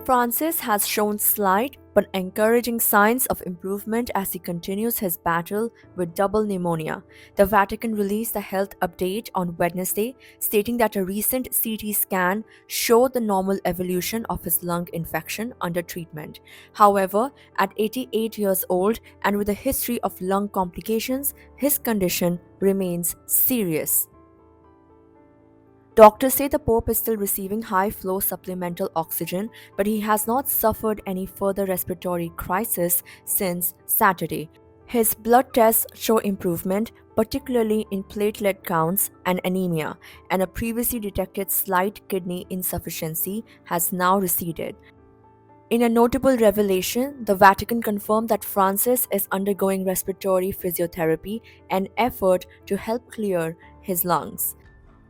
Francis has shown slight but encouraging signs of improvement as he continues his battle with double pneumonia. The Vatican released a health update on Wednesday, stating that a recent CT scan showed the normal evolution of his lung infection under treatment. However, at 88 years old and with a history of lung complications, his condition remains serious. Doctors say the Pope is still receiving high flow supplemental oxygen, but he has not suffered any further respiratory crisis since Saturday. His blood tests show improvement, particularly in platelet counts and anemia, and a previously detected slight kidney insufficiency has now receded. In a notable revelation, the Vatican confirmed that Francis is undergoing respiratory physiotherapy, an effort to help clear his lungs.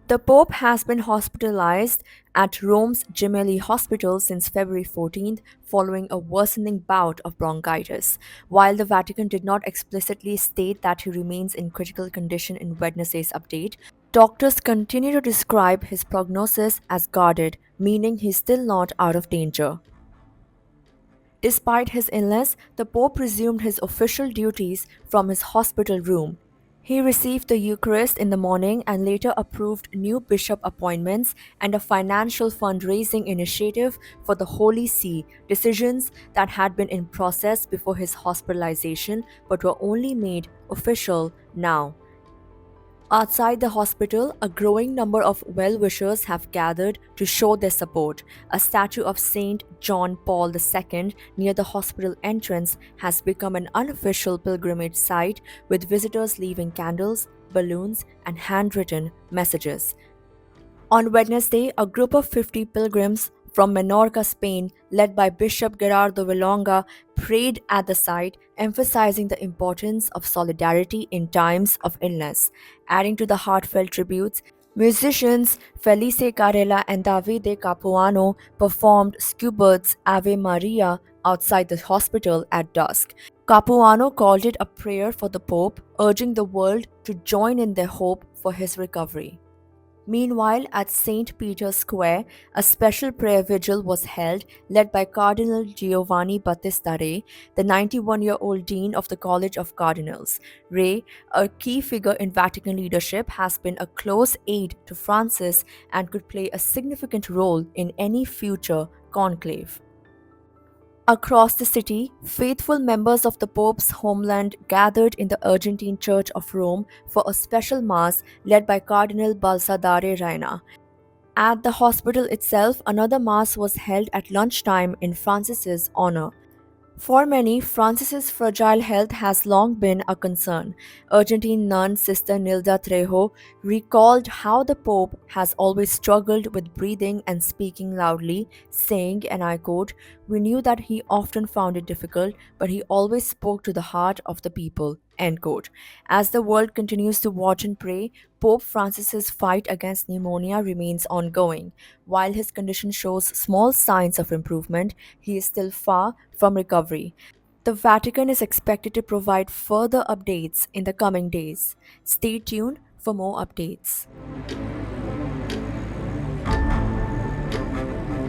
The Pope has been hospitalized at Rome's Gemelli Hospital since February 14th following a worsening bout of bronchitis. While the Vatican did not explicitly state that he remains in critical condition in Wednesday's update, doctors continue to describe his prognosis as guarded, meaning he's still not out of danger. Despite his illness, the Pope resumed his official duties from his hospital room. He received the Eucharist in the morning and later approved new bishop appointments and a financial fundraising initiative for the Holy See, decisions that had been in process before his hospitalization but were only made official now. Outside the hospital, a growing number of well wishers have gathered to show their support. A statue of Saint John Paul II near the hospital entrance has become an unofficial pilgrimage site, with visitors leaving candles, balloons, and handwritten messages. On Wednesday, a group of 50 pilgrims from Menorca, Spain, led by Bishop Gerardo Villonga, prayed at the site, emphasizing the importance of solidarity in times of illness. Adding to the heartfelt tributes, musicians Felice Carella and Davide Capuano performed Schubert's Ave Maria outside the hospital at dusk. Capuano called it a prayer for the Pope, urging the world to join in their hope for his recovery. Meanwhile, at St. Peter's Square, a special prayer vigil was held, led by Cardinal Giovanni Battista Re, the 91-year-old dean of the College of Cardinals. Re, a key figure in Vatican leadership, has been a close aide to Francis and could play a significant role in any future conclave. Across the city, faithful members of the Pope's homeland gathered in the Argentine Church of Rome for a special mass led by Cardinal Balsadare Reina. At the hospital itself, another mass was held at lunchtime in Francis's honor. For many, Francis's fragile health has long been a concern. Argentine nun Sister Nilda Trejo recalled how the Pope has always struggled with breathing and speaking loudly, saying, and I quote, "We knew that he often found it difficult, but he always spoke to the heart of the people." End quote. As the world continues to watch and pray, Pope Francis's fight against pneumonia remains ongoing. While his condition shows small signs of improvement, he is still far from recovery. The Vatican is expected to provide further updates in the coming days. Stay tuned for more updates.